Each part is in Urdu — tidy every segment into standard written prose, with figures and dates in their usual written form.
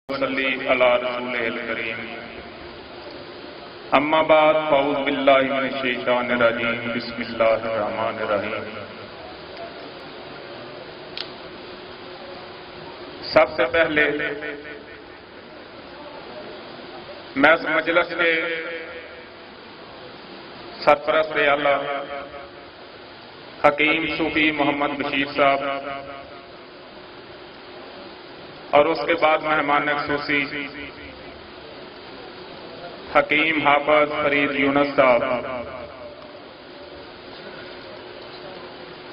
صلی علی رسولہ الکریم اما بعد فاعوذ باللہ من الشیطان الرجیم بسم اللہ الرحمن الرحیم۔ سب سے پہلے میں اس مجلس کے سرپرست اعلیٰ حکیم صوفی محمد بشیر صاحب اور اس کے بعد مہمان خصوصی حکیم حافظ فرید یونس صاحب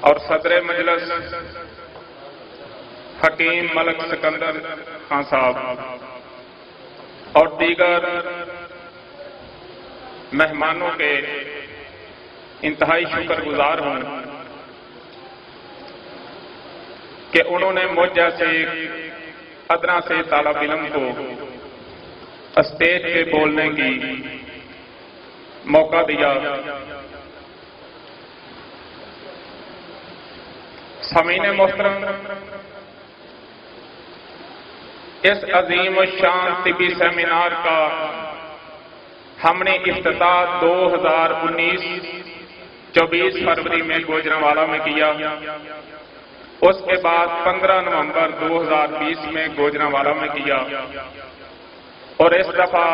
اور صدر مجلس حکیم ملک سکندر خان صاحب اور دیگر مہمانوں کے انتہائی شکر گزار ہوں کہ انہوں نے مجھ جیسے ادنا سے طالب علم کو اسٹیج پہ بولنے کی موقع دیا۔ سامعین محترم، اس عظیم الشان طبی سیمینار کا ہم نے افتتاح 24 فروری میں گوجرانوالہ میں کیا۔ اس کے بعد 15 نومبر 2020 میں گوجرانوالہ میں کیا اور اس دفعہ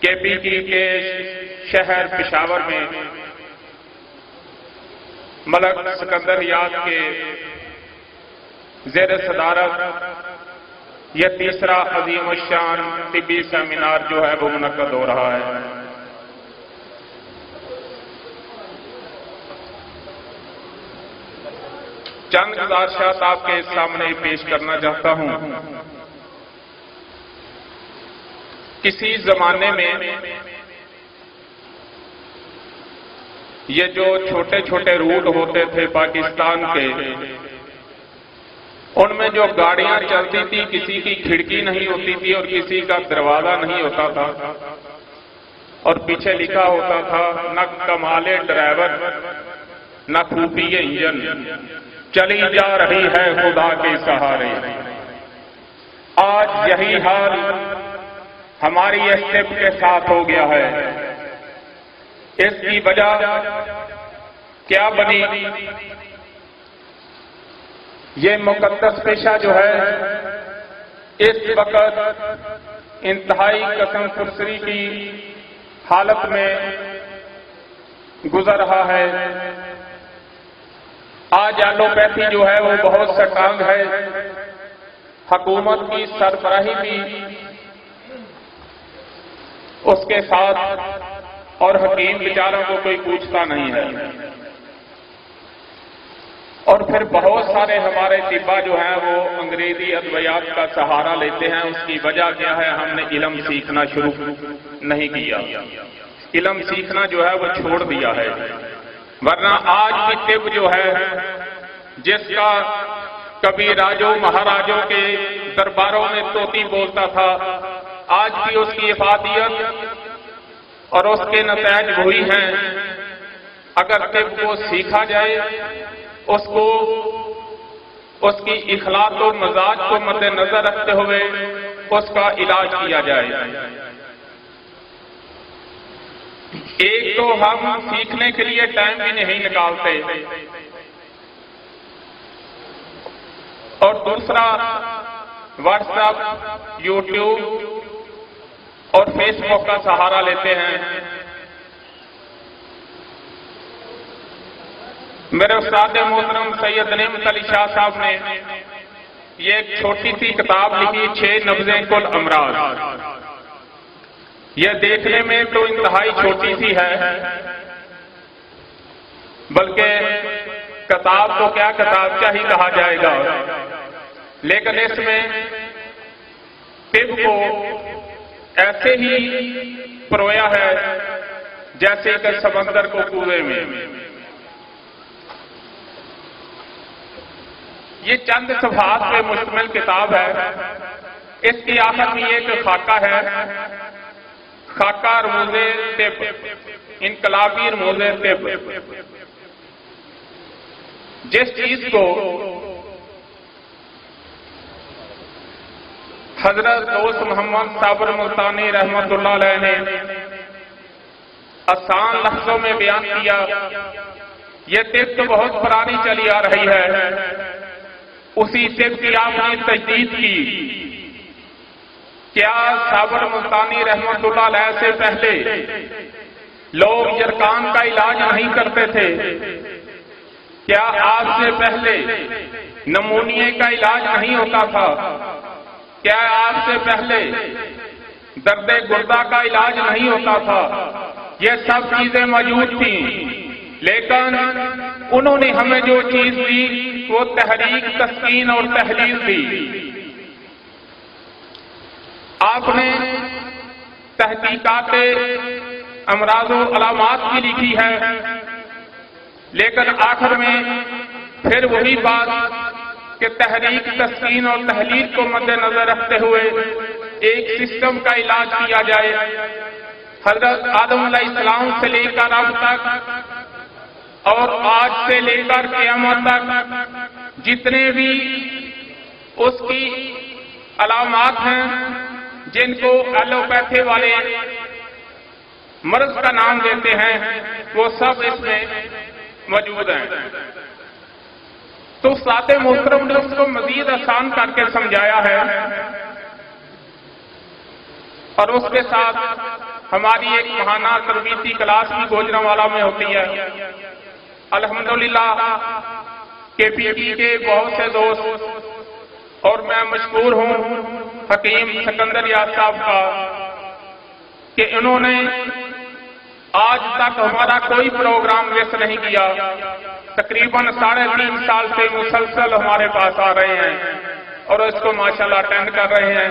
کے پی کے شہر پشاور میں ملک سکندر یاد کے زیر صدارت یہ تیسرا عظیم الشان طبی سیمینار جو ہے وہ منعقد ہو رہا ہے۔ چند گزارشات آپ کے سامنے پیش کرنا چاہتا ہوں۔ کسی زمانے میں یہ جو چھوٹے چھوٹے روٹ ہوتے تھے پاکستان کے، ان میں جو گاڑیاں چلتی تھی کسی کی کھڑکی نہیں ہوتی تھی اور کسی کا دروازہ نہیں ہوتا تھا اور پیچھے لکھا ہوتا تھا نہ کمالے ڈرائیور نہ خوفیے انجن، چلی جا رہی ہے خدا کے سہارے۔ آج یہی حال ہماری اسٹیپ کے ساتھ ہو گیا ہے۔ اس کی وجہ کیا بنی؟ یہ مقدس پیشہ جو ہے اس وقت انتہائی قسم فرسری کی حالت میں گزر رہا ہے۔ آج ایلوپیتھی جو ہے وہ بہت سٹرانگ ہے، حکومت کی سربراہی بھی اس کے ساتھ اور حکیم بیچاروں کو کوئی پوچھتا نہیں ہے۔ اور پھر بہت سارے ہمارے طبا جو ہیں وہ انگریزی ادویات کا سہارا لیتے ہیں۔ اس کی وجہ کیا ہے؟ ہم نے علم سیکھنا شروع نہیں کیا، علم سیکھنا جو ہے وہ چھوڑ دیا ہے۔ ورنہ آج کی طب جو ہے جس کا کبھی راجوں مہاراجوں کے درباروں میں طوطی بولتا تھا، آج بھی اس کی افادیت اور اس کے نتائج وہی ہیں۔ اگر طب کو سیکھا جائے، اس کی اخلاق و مزاج کو مد نظر رکھتے ہوئے اس کا علاج کیا جائے۔ ایک تو ہم سیکھنے کے لیے ٹائم بھی نہیں نکالتے اور دوسرا واٹس ایپ، یوٹیوب اور فیس بک کا سہارا لیتے ہیں۔ میرے استاد محترم سید نعمت علی شاہ صاحب نے یہ ایک چھوٹی سی کتاب لکھی، 6 نبضیں کل امراض۔ یہ دیکھنے میں تو انتہائی چھوٹی سی ہے، بلکہ کتاب تو کیا ہی کہا جائے گا، لیکن اس میں طب کو ایسے ہی پرویا ہے جیسے کہ سمندر کو کنویں میں۔ یہ چند صفحات پہ مشتمل کتاب ہے۔ اس کی آخر میں ایک خاکہ ہے، خاکہ رموز طب، انقلابی رموز طب۔ جس چیز کو حضرت دوست محمد صابر ملتانی رحمت اللہ علیہ نے آسان لفظوں میں بیان کیا، یہ طب تو بہت پرانی چلی آ رہی ہے، اسی طب کی آپ نے تجدید کی۔ کیا صابر ملتانی رحمت اللہ علیہ سے پہلے لوگ جرکان کا علاج نہیں کرتے تھے؟ کیا آپ سے پہلے نمونیے کا علاج نہیں ہوتا تھا؟ کیا آپ سے پہلے درد گردہ کا علاج نہیں ہوتا تھا؟ یہ سب چیزیں موجود تھیں، لیکن انہوں نے ہمیں جو چیز دی وہ تحریک، تسکین اور تحلیل دی۔ آپ نے تحقیقات امراض و علامات کی لکھی ہے، لیکن آخر میں پھر وہی بات کہ تحریک، تسکین اور تحلیل کو مد نظر رکھتے ہوئے ایک سسٹم کا علاج کیا جائے۔ حضرت آدم علیہ السلام سے لے کر اب تک اور آج سے لے کر قیامت تک جتنے بھی اس کی علامات ہیں جن کو ایلوپیتھی والے مرض کا نام دیتے ہیں، وہ سب اس میں موجود ہیں۔ تو استاد محترم نے اس کو مزید آسان کر کے سمجھایا ہے، اور اس کے ساتھ ہماری ایک ماہانہ تربیتی کلاس بھی گوجرانوالا میں ہوتی ہے۔ الحمدللہ KPP کے بہت سے دوست اور میں مشکور ہوں حکیم سکندر یار صاحب کا کہ انہوں نے آج تک ہمارا کوئی پروگرام مس نہیں کیا۔ تقریباً 3.5 سال سے مسلسل ہمارے پاس آ رہے ہیں اور اس کو ماشاءاللہ اٹینڈ کر رہے ہیں،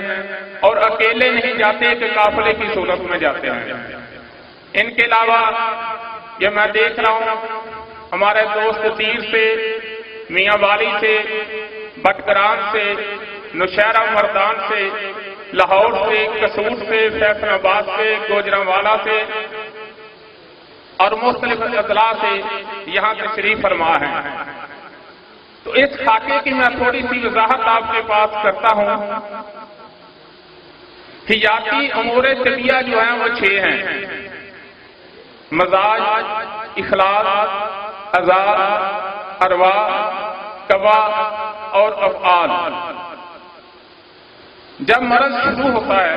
اور اکیلے نہیں جاتے کہ قافلے کی صورت میں جاتے ہیں۔ ان کے علاوہ یہ میں دیکھ رہا ہوں ہمارے دوست تیر سے، میاں والی سے، بٹگرام سے، نوشہرہ مردان سے، لاہور سے، قصور سے، فیصل آباد سے، گوجرانوالا سے اور مختلف اضلاع سے یہاں تشریف فرما ہے۔ تو اس خاکے کی میں تھوڑی سی وضاحت آپ کے پاس کرتا ہوں۔ حیاتی امور طبیعہ جو ہیں وہ 6 ہیں: مزاج، اخلاق، اعضاء، ارواح، قوا اور افعال۔ جب مرض شروع ہوتا ہے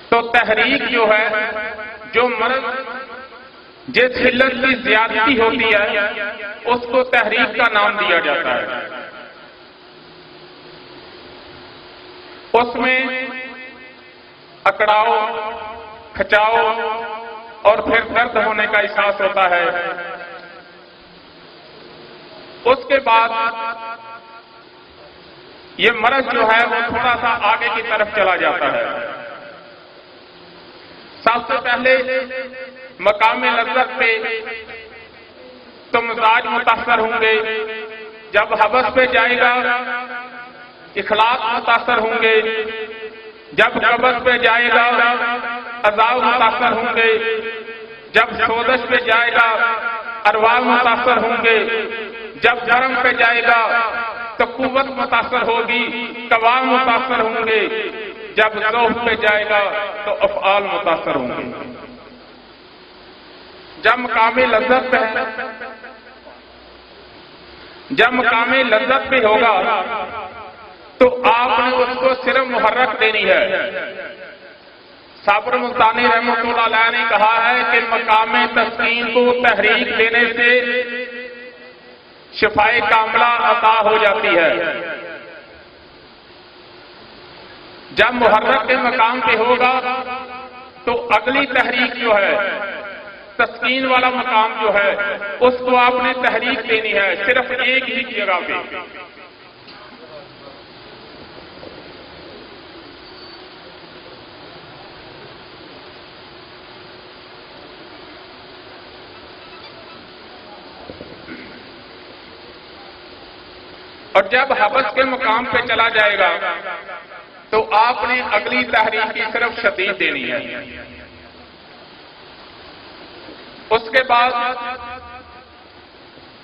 تو تحریک جو ہے، جو مرض جس علت کی زیادتی ہوتی ہے اس کو تحریک کا نام دیا جاتا ہے۔ اس میں اکڑاؤ، کھچاؤ اور پھر درد ہونے کا احساس ہوتا ہے۔ اس کے بعد یہ مرض جو ہے وہ تھوڑا سا آگے کی طرف چلا جاتا ہے۔ سب سے پہلے مقام لذت پہ تو مزاج متاثر ہوں گے، جب حوث پہ جائے گا اخلاق متاثر ہوں گے، جب قبض پہ جائے گا اعضاء متاثر ہوں گے، جب سودش پہ جائے گا ارواح متاثر ہوں گے، جب جرم پہ جائے گا تو قوت متاثر ہوگی، قوا متاثر ہوں گے، جب ذوق پہ جائے گا تو افعال متاثر ہوں گے۔ جب مقام لذت پہ جب مقام لذت پہ ہوگا تو آپ نے اس کو صرف محرک دینی ہے۔ صابر ملتانی رحمۃ اللہ علیہ نے کہا ہے کہ مقام تسکین کو تحریک دینے سے شفائے کاملہ عطا ہو جاتی ہے۔ جب محرک کے مقام پہ ہوگا تو اگلی تحریک جو ہے، تسکین والا مقام جو ہے، اس کو آپ نے تحریک دینی ہے صرف ایک ہی جگہ پہ۔ اور جب حبس کے مقام پہ چلا جائے گا تو آپ نے اگلی تحریک کی صرف شدید دینی ہے۔ اس کے بعد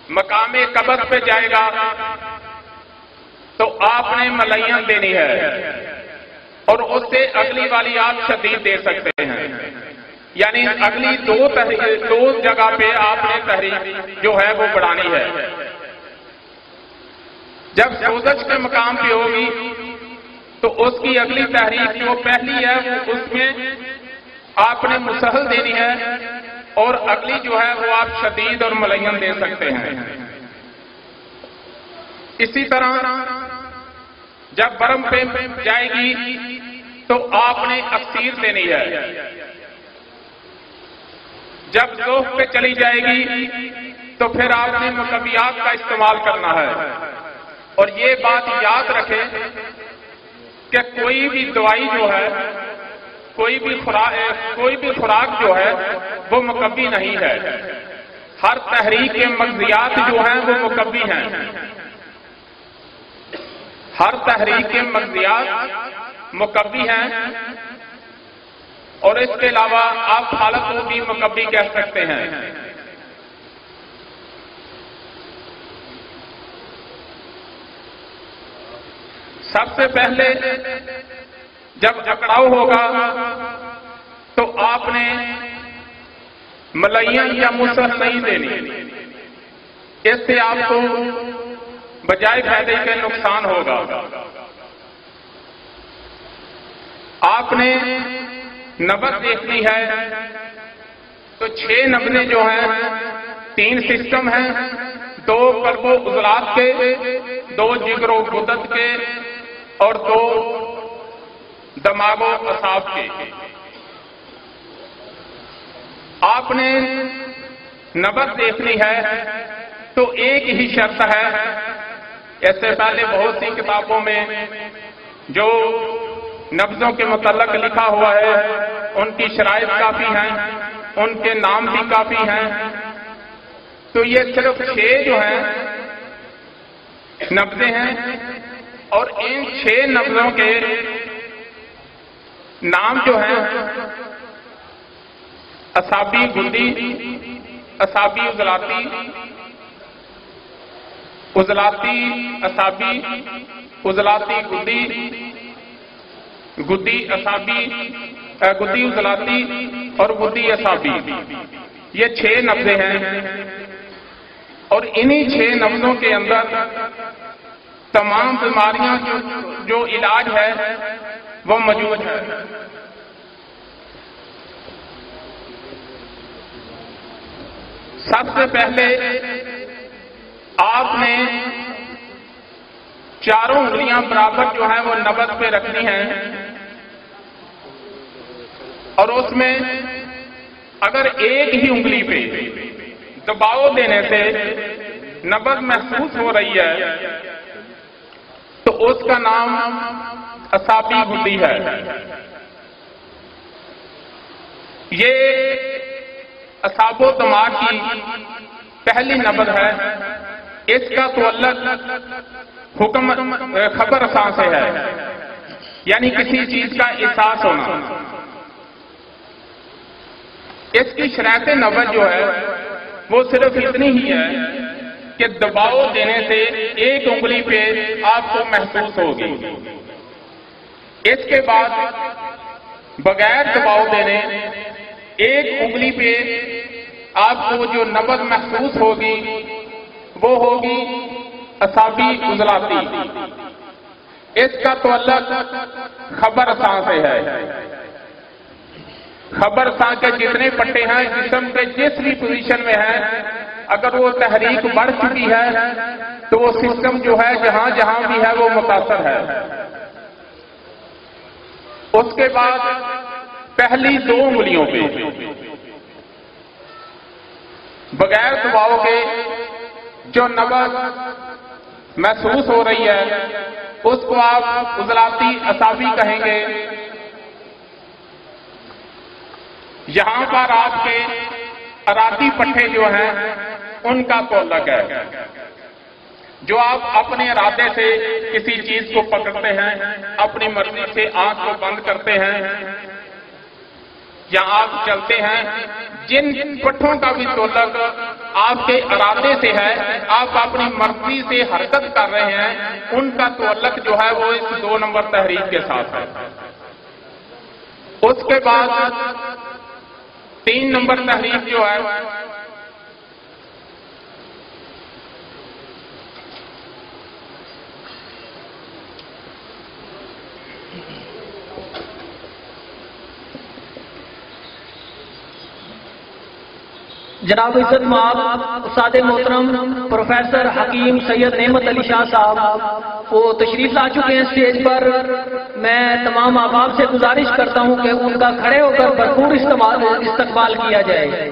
مقام قبض پہ جائے گا تو آپ نے ملین دینی ہے اور اس سے اگلی والی آپ شدید دے سکتے ہیں، یعنی اگلی دو جگہ پہ آپ نے تحریک جو ہے وہ بڑھانی ہے۔ جب سوزش کے مقام پہ ہوگی تو اس کی اگلی تحریک جو پہلی ہے اس میں آپ نے مسہل دینی ہے اور اگلی جو ہے وہ آپ شدید اور ملین دے سکتے ہیں۔ اسی طرح جب برم پہ جائے گی تو آپ نے اکثیر دینی ہے، جب ذوف پہ چلی جائے گی تو پھر آپ نے مقبیات کا استعمال کرنا ہے۔ اور یہ بات یاد رکھیں کہ کوئی بھی دوائی جو ہے، کوئی بھی خوراک جو ہے وہ مقبی نہیں ہے، ہر تحریک کے مغزیات جو ہیں وہ مقبی ہیں، ہر تحریک کے مغزیات مقبی ہیں، اور اس کے علاوہ آپ حالت کو بھی مقبی کہہ سکتے ہیں۔ سب سے پہلے جب اکڑاؤ ہوگا تو آپ نے ملین یا مسہل نہیں دینی، اس سے آپ کو بجائے فائدے کے نقصان ہوگا۔ آپ نے نبض دیکھنی ہے تو 6 نبضیں جو ہیں 3 سسٹم ہیں، 2 قلب و عضلات کے، 2 جگر و غدد کے اور 2 دماغ و اعصاب کے۔ آپ نے نبض دیکھنی ہے تو ایک ہی شرط ہے، ایسے پہلے بہت سی کتابوں میں جو نبضوں کے متعلق لکھا ہوا ہے ان کی شرائط کافی ہیں، ان کے نام بھی کافی ہیں، تو یہ صرف 6 جو ہیں نبضیں ہیں، اور ان 6 نبضوں کے نام جو ہیں اعصابی گدی، اعصابی عضلاتی، عضلاتی اعصابی، عضلاتی گدی، گدی اعصابی، گدی عضلاتی اور گدی اعصابی، یہ 6 نبضیں ہیں، اور انہی 6 نبضوں کے اندر تمام بیماریاں جو علاج ہے وہ موجود ہے۔ سب سے پہلے آپ نے چاروں انگلیاں برابر جو ہیں وہ نبض پہ رکھنی ہیں، اور اس میں اگر ایک ہی انگلی پہ دباؤ دینے سے نبض محسوس ہو رہی ہے تو اس کا نام اعصابی گدی ہے۔ یہ اعصاب و دماغ کی پہلی نبض ہے، اس کا تعلق حکم خبر رساں سے ہے، یعنی کسی چیز کا احساس ہونا۔ اس کی شرائط نبض جو ہے وہ صرف اتنی ہی ہے کہ دباؤ دینے سے ایک انگلی پہ آپ کو محسوس ہوگی، اس کے بعد بغیر دباؤ دینے ایک انگلی پہ آپ کو جو نبض محسوس ہوگی وہ ہوگی اعصابی عضلاتی، اس کا تعلق خبر رساں سے ہے۔ خبر رساں کے جتنے پٹے ہیں جسم کے جس بھی پوزیشن میں ہیں، اگر وہ تحریک بڑھ چکی ہے تو وہ سسٹم جو ہے جہاں جہاں بھی ہے وہ متاثر ہے۔ اس کے بعد پہلی 2 انگلیوں پہ بغیر دباؤ کے جو نبض محسوس ہو رہی ہے اس کو آپ عضلاتی اعصابی کہیں گے۔ یہاں پر آپ کے ارادی پٹھے جو ہیں ان کا تعلق ہے، جو آپ اپنے ارادے سے کسی چیز کو پکڑتے ہیں، اپنی مرضی سے آنکھ کو بند کرتے ہیں، یا آپ چلتے ہیں، جن پٹھوں کا بھی تعلق آپ کے ارادے سے ہے، آپ اپنی مرضی سے حرکت کر رہے ہیں، ان کا تعلق جو ہے وہ اس 2 نمبر تحریک کے ساتھ ہے۔ اس کے بعد 3 نمبر تحریک جو ہے جناب عزت مآب استاد محترم پروفیسر حکیم سید نعمت علی شاہ صاحب وہ تشریف لا چکے ہیں اسٹیج پر۔ میں تمام احباب سے گزارش کرتا ہوں کہ ان کا کھڑے ہو کر بھرپور استقبال کیا جائے۔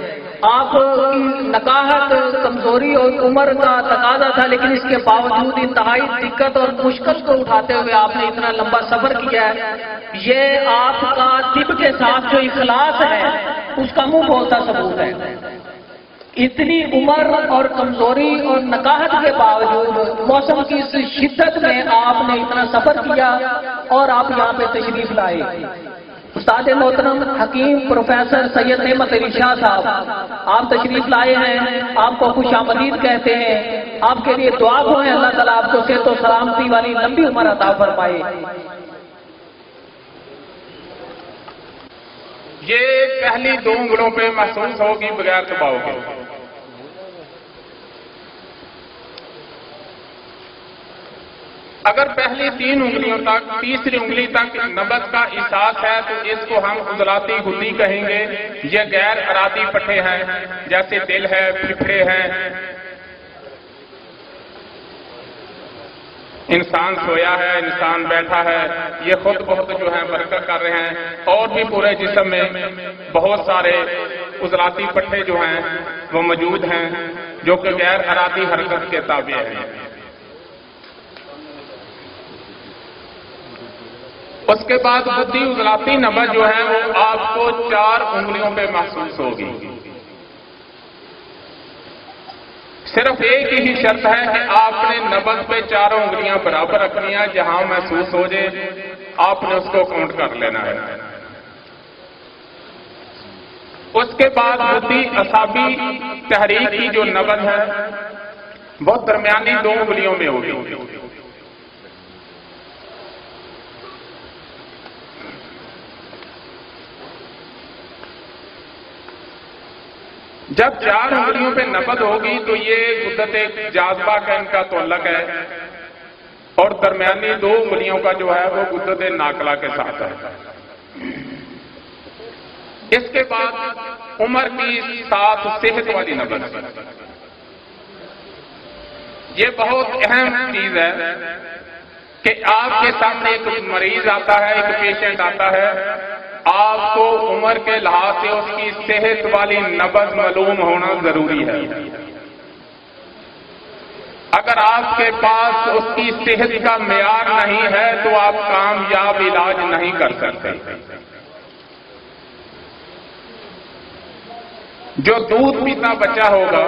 آپ کی نکاحت کمزوری اور عمر کا تقاضا تھا، لیکن اس کے باوجود انتہائی دقت اور مشکل کو اٹھاتے ہوئے آپ نے اتنا لمبا سفر کیا ہے۔ یہ آپ کا طب کے ساتھ جو اخلاص ہے اس کا منہ بولتا ثبوت ہے۔ اتنی عمر اور کمزوری اور نکاحت کے باوجود موسم کی اس شدت میں آپ نے اتنا سفر کیا اور آپ یہاں پہ تشریف لائے۔ استاد محترم حکیم پروفیسر سید نعمت علی شاہ صاحب آپ تشریف لائے ہیں، آپ کو خوش آمدید کہتے ہیں۔ آپ کے لیے دعا ہوئے، اللہ تعالیٰ آپ کو صحت و سلامتی والی لمبی عمر عطا فرمائے۔ یہ پہلی 2 انگلوں پہ محسوس ہوگی بغیر دباؤ کے۔ اگر پہلی 3 انگلیوں تک، تیسری انگلی تک نبض کا احساس ہے تو اس کو ہم عضلاتی غدی کہیں گے۔ یہ غیر ارادی پٹھے ہیں، جیسے دل ہے، پھیپھڑے ہیں۔ انسان سویا ہے، انسان بیٹھا ہے، یہ خود بہت جو ہے برکت کر رہے ہیں، اور بھی پورے جسم میں بہت سارے عضلاتی پٹھے جو ہیں وہ موجود ہیں جو کہ غیر ارادی حرکت کے تابع ہیں۔ اس کے بعد بدھی عضلاتی نبض جو ہے وہ آپ کو 4 انگلیوں پہ محسوس ہوگی۔ صرف ایک ہی شرط ہے کہ آپ نے نبض پہ 4 انگلیاں برابر رکھنی ہے، جہاں محسوس ہو جائے آپ نے اس کو کاؤنٹ کر لینا ہے۔ اس کے بعد بدھی اعصابی تحریک کی جو نبض ہے وہ درمیانی 2 انگلیوں میں ہوگی۔ جب 4 انگلیوں پہ نبض ہوگی تو یہ غدت جاذبہ کا ان کا تعلق ہے، اور درمیانی 2 انگلیوں کا جو ہے وہ غدت ناقلہ کے ساتھ ہے۔ اس کے بعد عمر کی ساتھ صحت والی نبض، یہ بہت اہم چیز ہے کہ آپ کے سامنے ایک مریض آتا ہے، ایک پیشنٹ آتا ہے، آپ کو عمر کے لحاظ سے اس کی صحت والی نبض معلوم ہونا ضروری ہے۔ اگر آپ کے پاس اس کی صحت کا معیار نہیں ہے تو آپ کامیاب علاج نہیں کر سکتے۔ جو دودھ پیتا بچہ ہوگا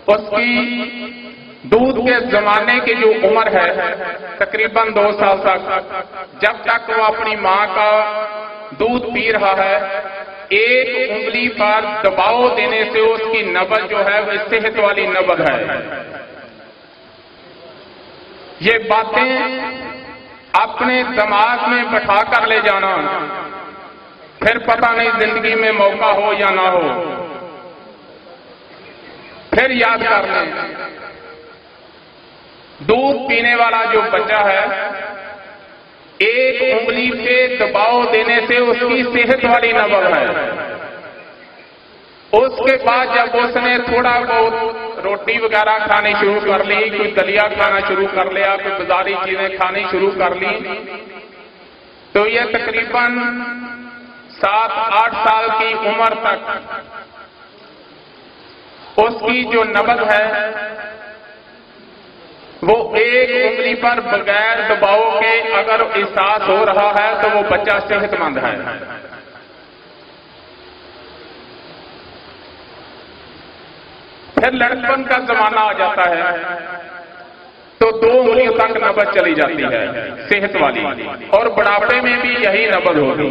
اس کی دودھ کے زمانے کی جو عمر ہے تقریباً 2 سال تک، جب تک وہ اپنی ماں کا دودھ پی رہا ہے، ایک انگلی پر دباؤ دینے سے اس کی نبض جو ہے وہ صحت والی نبض ہے۔ یہ باتیں اپنے دماغ میں بٹھا کر لے جانا، پھر پتہ نہیں زندگی میں موقع ہو یا نہ ہو، پھر یاد کر لیں۔ دودھ پینے والا جو بچہ ہے، ایک انگلی پہ دباؤ دینے سے اس کی صحت والی نبض ہے۔ اس کے بعد جب اس نے تھوڑا بہت روٹی وغیرہ کھانی شروع کر لی، کوئی دلیا کھانا شروع کر لیا، کوئی بازاری چیزیں کھانی شروع کر لی، تو یہ تقریباً 7-8 سال کی عمر تک اس کی جو نبض ہے وہ ایک انگلی پر بغیر دباؤ کے اگر احساس ہو رہا ہے تو وہ بچہ صحت مند ہے۔ پھر لڑکپن کا زمانہ آ جاتا ہے تو 2 انگلیوں تک نبض چلی جاتی ہے صحت والی، اور بڑھاپے میں بھی یہی نبض ہوگی۔